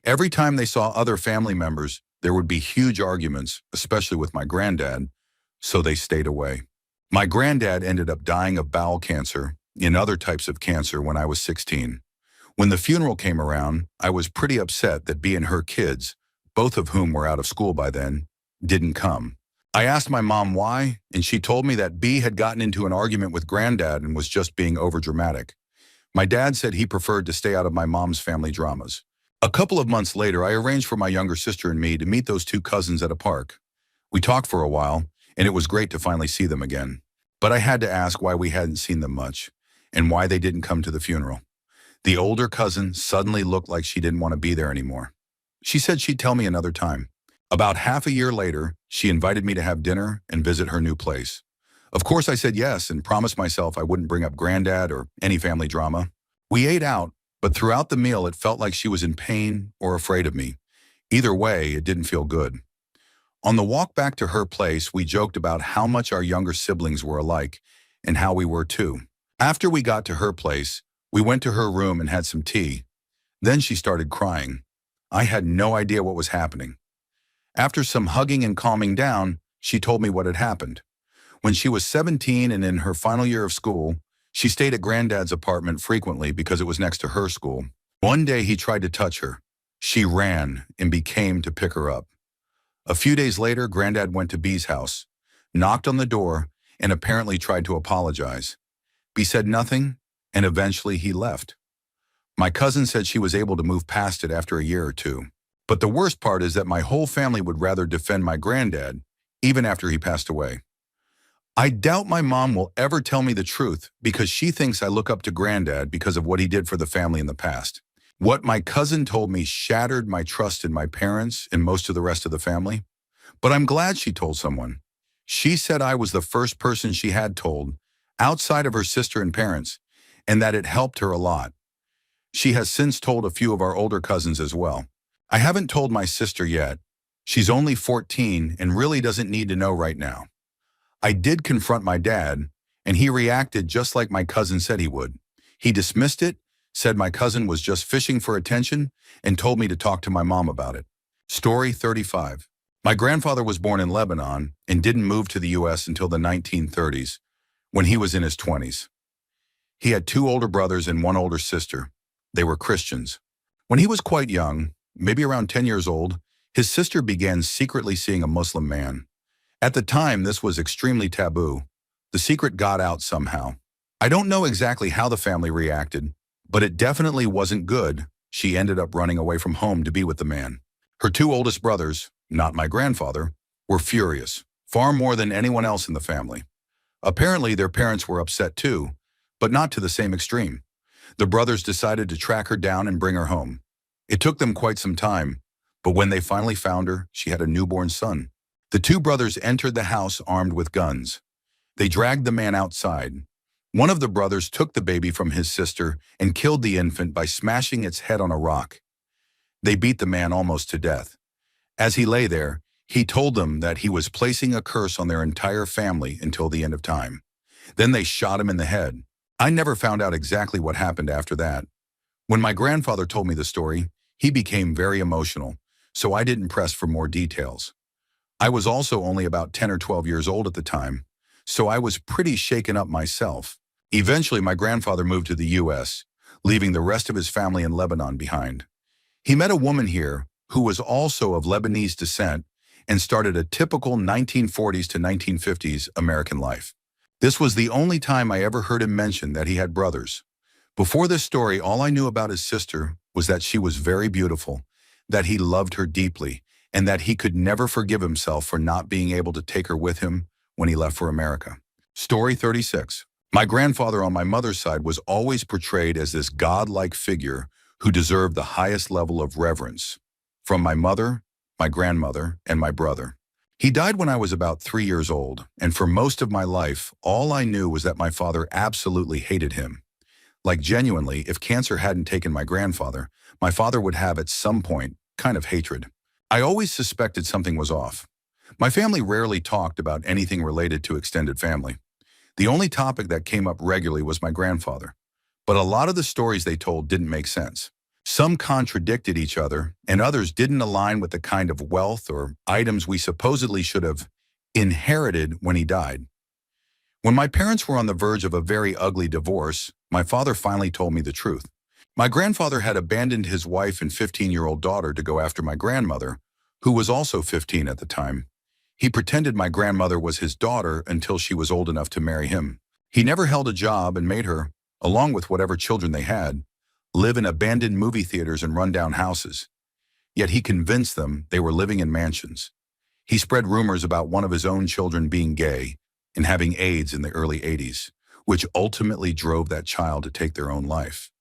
Every time they saw other family members, there would be huge arguments, especially with my granddad, so they stayed away. My granddad ended up dying of bowel cancer and other types of cancer when I was 16. When the funeral came around, I was pretty upset that B and her kids, both of whom were out of school by then, didn't come. I asked my mom why, and she told me that B had gotten into an argument with granddad and was just being overdramatic. My dad said he preferred to stay out of my mom's family dramas. A couple of months later, I arranged for my younger sister and me to meet those 2 cousins at a park. We talked for a while, and it was great to finally see them again. But I had to ask why we hadn't seen them much, and why they didn't come to the funeral. The older cousin suddenly looked like she didn't want to be there anymore. She said she'd tell me another time. About half a year later, she invited me to have dinner and visit her new place. Of course, I said yes and promised myself I wouldn't bring up granddad or any family drama. We ate out, but throughout the meal, it felt like she was in pain or afraid of me. Either way, it didn't feel good. On the walk back to her place, we joked about how much our younger siblings were alike and how we were too. After we got to her place, we went to her room and had some tea. Then she started crying. I had no idea what was happening. After some hugging and calming down, she told me what had happened. When she was 17 and in her final year of school, she stayed at granddad's apartment frequently because it was next to her school. One day he tried to touch her. She ran and came to pick her up. A few days later, granddad went to B's house, knocked on the door, and apparently tried to apologize. B said nothing, and eventually he left. My cousin said she was able to move past it after a year or 2. But the worst part is that my whole family would rather defend my granddad, even after he passed away. I doubt my mom will ever tell me the truth because she thinks I look up to granddad because of what he did for the family in the past. What my cousin told me shattered my trust in my parents and most of the rest of the family. But I'm glad she told someone. She said I was the first person she had told, outside of her sister and parents, and that it helped her a lot. She has since told a few of our older cousins as well. I haven't told my sister yet. She's only 14 and really doesn't need to know right now. I did confront my dad, and he reacted just like my cousin said he would. He dismissed it, said my cousin was just fishing for attention, and told me to talk to my mom about it. Story 35. My grandfather was born in Lebanon and didn't move to the U.S. until the 1930s, when he was in his 20s. He had two older brothers and one older sister. They were Christians. When he was quite young, maybe around 10 years old, his sister began secretly seeing a Muslim man. At the time, this was extremely taboo. The secret got out somehow. I don't know exactly how the family reacted, but it definitely wasn't good. She ended up running away from home to be with the man. Her two oldest brothers, not my grandfather, were furious, far more than anyone else in the family. Apparently, their parents were upset too, but not to the same extreme. The brothers decided to track her down and bring her home. It took them quite some time, but when they finally found her, she had a newborn son. The two brothers entered the house armed with guns. They dragged the man outside. One of the brothers took the baby from his sister and killed the infant by smashing its head on a rock. They beat the man almost to death. As he lay there, he told them that he was placing a curse on their entire family until the end of time. Then they shot him in the head. I never found out exactly what happened after that. When my grandfather told me the story, he became very emotional, so I didn't press for more details. I was also only about 10 or 12 years old at the time, so I was pretty shaken up myself. Eventually, my grandfather moved to the U.S., leaving the rest of his family in Lebanon behind. He met a woman here who was also of Lebanese descent and started a typical 1940s to 1950s American life. This was the only time I ever heard him mention that he had brothers. Before this story, all I knew about his sister was that she was very beautiful, that he loved her deeply, and that he could never forgive himself for not being able to take her with him when he left for America. Story 36. My grandfather on my mother's side was always portrayed as this godlike figure who deserved the highest level of reverence from my mother, my grandmother, and my brother. He died when I was about 3 years old, and for most of my life, all I knew was that my father absolutely hated him. Like genuinely, if cancer hadn't taken my grandfather, my father would have at some point kind of hatred. I always suspected something was off. My family rarely talked about anything related to extended family. The only topic that came up regularly was my grandfather, but a lot of the stories they told didn't make sense. Some contradicted each other, and others didn't align with the kind of wealth or items we supposedly should have inherited when he died. When my parents were on the verge of a very ugly divorce, my father finally told me the truth. My grandfather had abandoned his wife and 15-year-old daughter to go after my grandmother, who was also 15 at the time. He pretended my grandmother was his daughter until she was old enough to marry him. He never held a job and made her, along with whatever children they had, live in abandoned movie theaters and rundown houses. Yet he convinced them they were living in mansions. He spread rumors about one of his own children being gay and having AIDS in the early 80s, which ultimately drove that child to take their own life.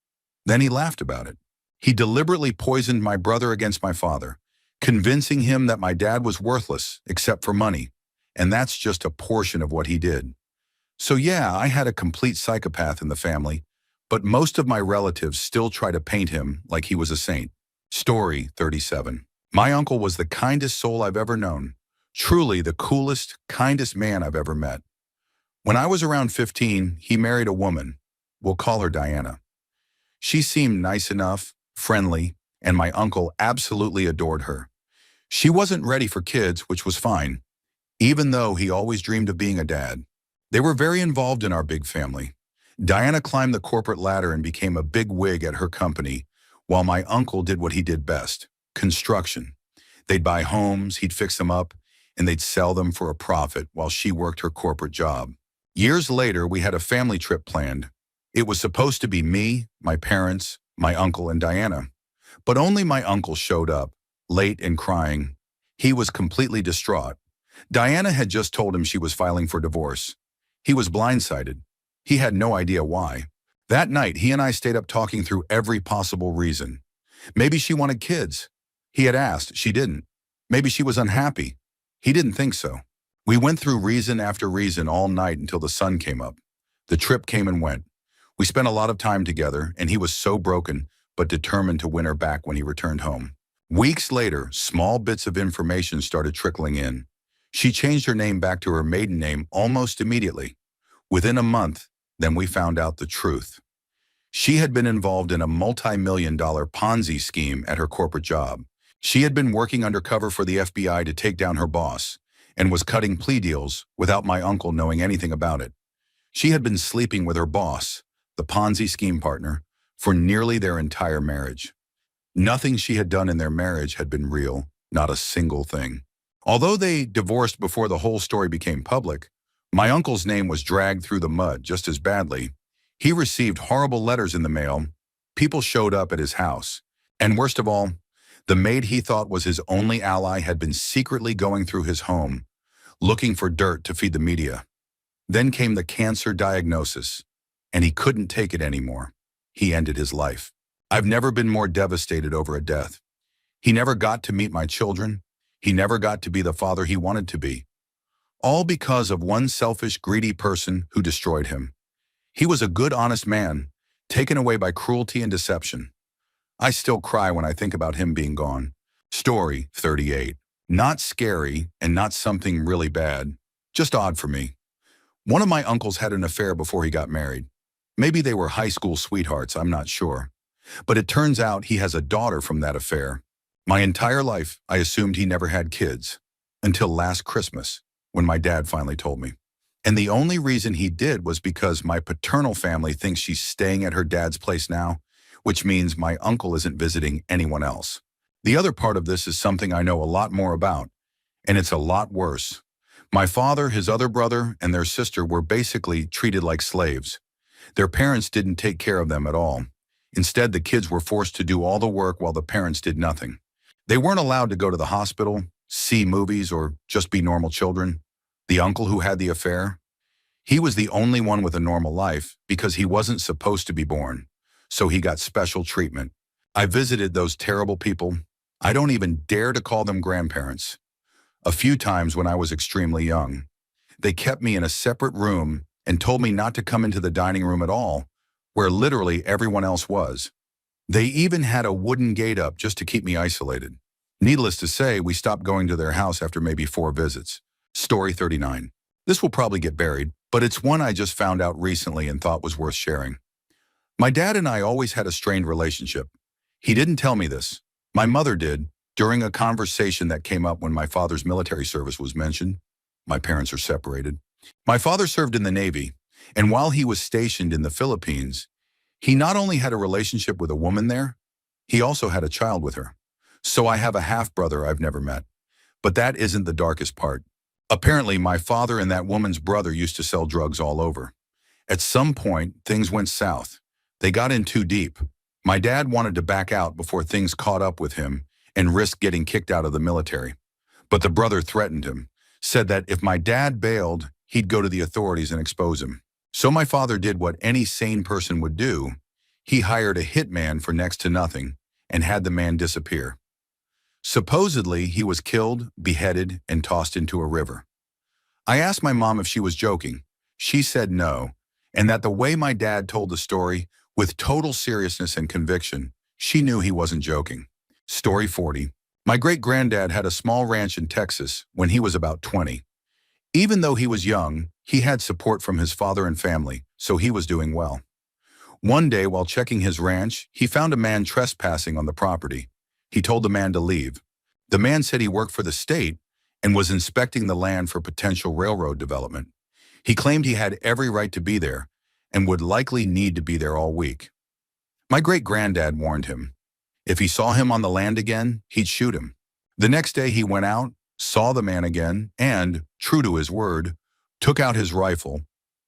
Then he laughed about it. He deliberately poisoned my brother against my father, convincing him that my dad was worthless except for money, and that's just a portion of what he did. So yeah, I had a complete psychopath in the family, but most of my relatives still try to paint him like he was a saint. Story 37. My uncle was the kindest soul I've ever known. Truly the coolest, kindest man I've ever met. When I was around 15, he married a woman. We'll call her Diana. She seemed nice enough, friendly, and my uncle absolutely adored her. She wasn't ready for kids, which was fine, even though he always dreamed of being a dad. They were very involved in our big family. Diana climbed the corporate ladder and became a big wig at her company, while my uncle did what he did best, construction. They'd buy homes, he'd fix them up, and they'd sell them for a profit while she worked her corporate job. Years later, we had a family trip planned. It was supposed to be me, my parents, my uncle, and Diana. But only my uncle showed up, late and crying. He was completely distraught. Diana had just told him she was filing for divorce. He was blindsided. He had no idea why. That night, he and I stayed up talking through every possible reason. Maybe she wanted kids. He had asked, she didn't. Maybe she was unhappy. He didn't think so. We went through reason after reason all night until the sun came up. The trip came and went. We spent a lot of time together, and he was so broken, but determined to win her back when he returned home. Weeks later, small bits of information started trickling in. She changed her name back to her maiden name almost immediately. Within a month, then we found out the truth. She had been involved in a multi-million-dollar Ponzi scheme at her corporate job. She had been working undercover for the FBI to take down her boss and was cutting plea deals without my uncle knowing anything about it. She had been sleeping with her boss, the Ponzi scheme partner, for nearly their entire marriage. Nothing she had done in their marriage had been real, not a single thing. Although they divorced before the whole story became public, my uncle's name was dragged through the mud just as badly. He received horrible letters in the mail, people showed up at his house, and worst of all, the maid he thought was his only ally had been secretly going through his home, looking for dirt to feed the media. Then came the cancer diagnosis, and he couldn't take it anymore. He ended his life. I've never been more devastated over a death. He never got to meet my children. He never got to be the father he wanted to be. All because of one selfish, greedy person who destroyed him. He was a good, honest man, taken away by cruelty and deception. I still cry when I think about him being gone. Story 38. Not scary and not something really bad, just odd for me. One of my uncles had an affair before he got married. Maybe they were high school sweethearts, I'm not sure. But it turns out he has a daughter from that affair. My entire life, I assumed he never had kids. Until last Christmas, when my dad finally told me. And the only reason he did was because my paternal family thinks she's staying at her dad's place now, which means my uncle isn't visiting anyone else. The other part of this is something I know a lot more about, and it's a lot worse. My father, his other brother, and their sister were basically treated like slaves. Their parents didn't take care of them at all. Instead, the kids were forced to do all the work while the parents did nothing. They weren't allowed to go to the hospital, see movies, or just be normal children. The uncle who had the affair, he was the only one with a normal life because he wasn't supposed to be born, so he got special treatment. I visited those terrible people. I don't even dare to call them grandparents. A few times when I was extremely young. They kept me in a separate room and told me not to come into the dining room at all, where literally everyone else was. They even had a wooden gate up just to keep me isolated. Needless to say, we stopped going to their house after maybe 4 visits. Story 39. This will probably get buried, but it's one I just found out recently and thought was worth sharing. My dad and I always had a strained relationship. He didn't tell me this. My mother did, during a conversation that came up when my father's military service was mentioned. My parents are separated. My father served in the Navy, and while he was stationed in the Philippines, he not only had a relationship with a woman there, he also had a child with her. So I have a half-brother I've never met. But that isn't the darkest part. Apparently, my father and that woman's brother used to sell drugs all over. At some point, things went south. They got in too deep. My dad wanted to back out before things caught up with him and risk getting kicked out of the military. But the brother threatened him, said that if my dad bailed, he'd go to the authorities and expose him. So my father did what any sane person would do. He hired a hitman for next to nothing and had the man disappear. Supposedly, he was killed, beheaded, and tossed into a river. I asked my mom if she was joking. She said no, and that the way my dad told the story, with total seriousness and conviction, she knew he wasn't joking. Story 40. My great-granddad had a small ranch in Texas when he was about 20. Even though he was young, he had support from his father and family, so he was doing well. One day, while checking his ranch, he found a man trespassing on the property. He told the man to leave. The man said he worked for the state and was inspecting the land for potential railroad development. He claimed he had every right to be there and would likely need to be there all week. My great-granddad warned him. If he saw him on the land again, he'd shoot him. The next day he went out, saw the man again, and, true to his word, took out his rifle,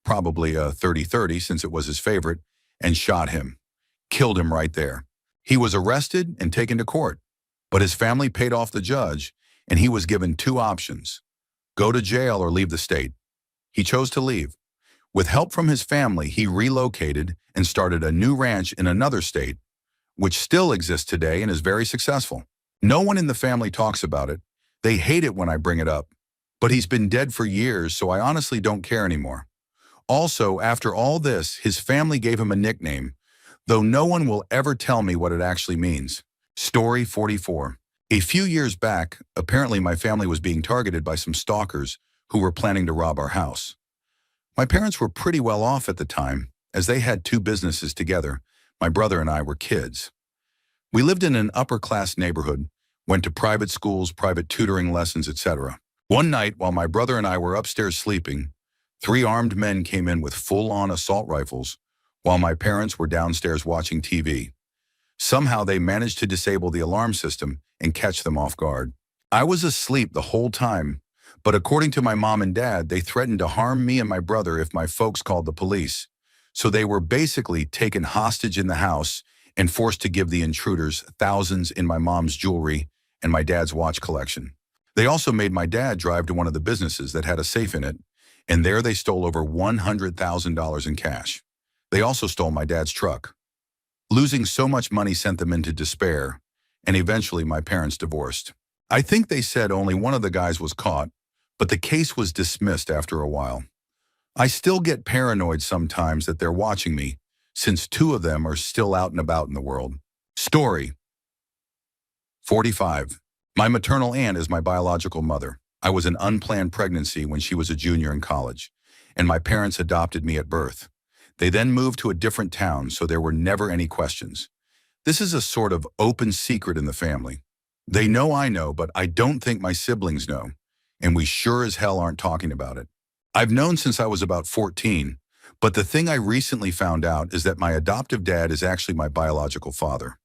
probably a .30-30 since it was his favorite, and shot him. Killed him right there. He was arrested and taken to court, but his family paid off the judge, and he was given 2 options: go to jail or leave the state. He chose to leave. With help from his family, he relocated and started a new ranch in another state, which still exists today and is very successful. No one in the family talks about it. They hate it when I bring it up. But he's been dead for years, so I honestly don't care anymore. Also, after all this, his family gave him a nickname, though no one will ever tell me what it actually means. Story 44. A few years back, apparently my family was being targeted by some stalkers who were planning to rob our house. My parents were pretty well off at the time, as they had 2 businesses together. My brother and I were kids. We lived in an upper-class neighborhood went to private schools, private tutoring lessons, etc. One night, while my brother and I were upstairs sleeping, three armed men came in with full-on assault rifles while my parents were downstairs watching TV. Somehow they managed to disable the alarm system and catch them off guard. I was asleep the whole time, but according to my mom and dad, they threatened to harm me and my brother if my folks called the police. So they were basically taken hostage in the house and forced to give the intruders thousands in my mom's jewelry and my dad's watch collection. They also made my dad drive to one of the businesses that had a safe in it, and there they stole over $100,000 in cash. They also stole my dad's truck. Losing so much money sent them into despair, and eventually my parents divorced. I think they said only one of the guys was caught, but the case was dismissed after a while. I still get paranoid sometimes that they're watching me, since two of them are still out and about in the world. Story 45. My maternal aunt is my biological mother. I was an unplanned pregnancy when she was a junior in college, and my parents adopted me at birth. They then moved to a different town, so there were never any questions. This is a sort of open secret in the family. They know I know, but I don't think my siblings know, and we sure as hell aren't talking about it. I've known since I was about 14, but the thing I recently found out is that my adoptive dad is actually my biological father.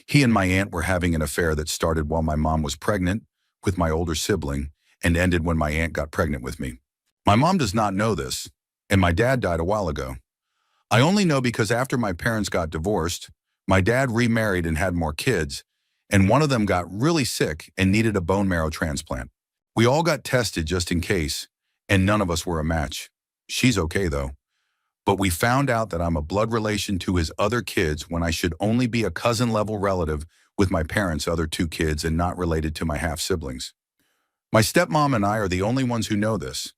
He and my aunt were having an affair that started while my mom was pregnant with my older sibling and ended when my aunt got pregnant with me. My mom does not know this, and my dad died a while ago. I only know because after my parents got divorced, my dad remarried and had more kids, and one of them got really sick and needed a bone marrow transplant. We all got tested just in case, and none of us were a match. She's okay though. But we found out that I'm a blood relation to his other kids when I should only be a cousin-level relative with my parents' other two kids and not related to my half-siblings. My stepmom and I are the only ones who know this,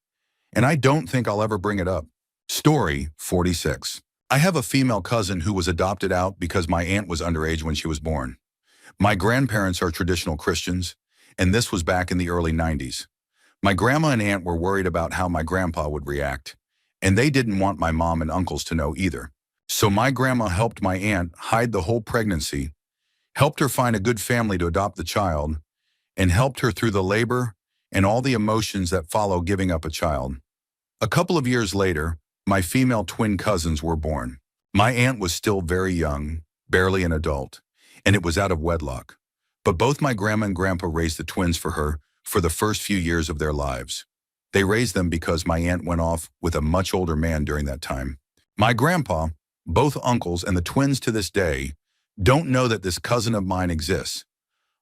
and I don't think I'll ever bring it up. Story 46. I have a female cousin who was adopted out because my aunt was underage when she was born. My grandparents are traditional Christians, and this was back in the early 90s. My grandma and aunt were worried about how my grandpa would react, and they didn't want my mom and uncles to know either. So my grandma helped my aunt hide the whole pregnancy, helped her find a good family to adopt the child, and helped her through the labor and all the emotions that follow giving up a child. A couple of years later, my female twin cousins were born. My aunt was still very young, barely an adult, and it was out of wedlock. But both my grandma and grandpa raised the twins for her for the first few years of their lives. They raised them because my aunt went off with a much older man during that time. My grandpa, both uncles, and the twins to this day don't know that this cousin of mine exists.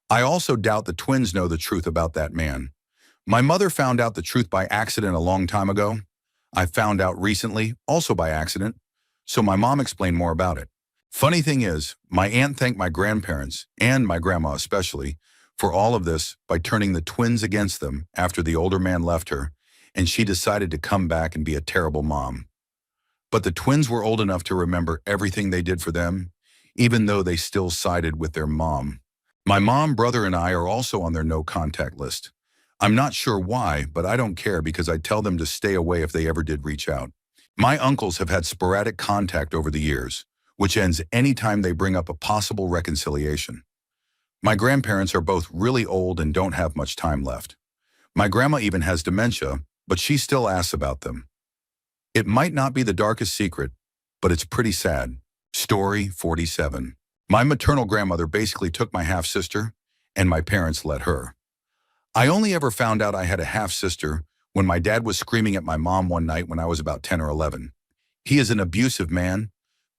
I also doubt the twins know the truth about that man. My mother found out the truth by accident a long time ago. I found out recently, also by accident, so my mom explained more about it. Funny thing is, my aunt thanked my grandparents, and my grandma especially, for all of this by turning the twins against them after the older man left her, and she decided to come back and be a terrible mom. But the twins were old enough to remember everything they did for them, even though they still sided with their mom. My mom, brother, and I are also on their no-contact list. I'm not sure why, but I don't care because I tell them to stay away if they ever did reach out. My uncles have had sporadic contact over the years, which ends anytime they bring up a possible reconciliation. My grandparents are both really old and don't have much time left. My grandma even has dementia, but she still asks about them. It might not be the darkest secret, but it's pretty sad. Story 47. My maternal grandmother basically took my half-sister, and my parents let her. I only ever found out I had a half-sister when my dad was screaming at my mom one night when I was about 10 or 11. He is an abusive man,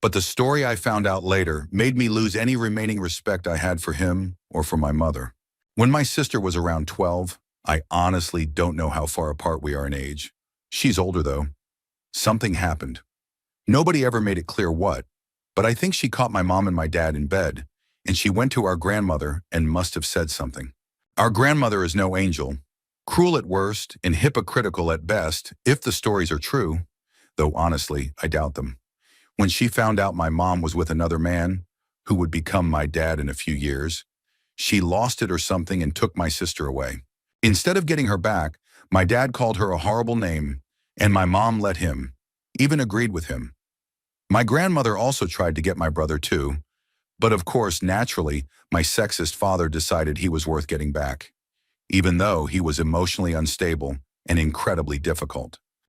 but the story I found out later made me lose any remaining respect I had for him or for my mother. When my sister was around 12, I honestly don't know how far apart we are in age. She's older though. Something happened. Nobody ever made it clear what, but I think she caught my mom and my dad in bed, and she went to our grandmother and must have said something. Our grandmother is no angel, cruel at worst and hypocritical at best if the stories are true, though honestly, I doubt them. When she found out my mom was with another man, who would become my dad in a few years, she lost it or something and took my sister away. Instead of getting her back, my dad called her a horrible name, and my mom let him, even agreed with him. My grandmother also tried to get my brother too, But of course, naturally, my sexist father decided he was worth getting back, even though he was emotionally unstable and incredibly difficult.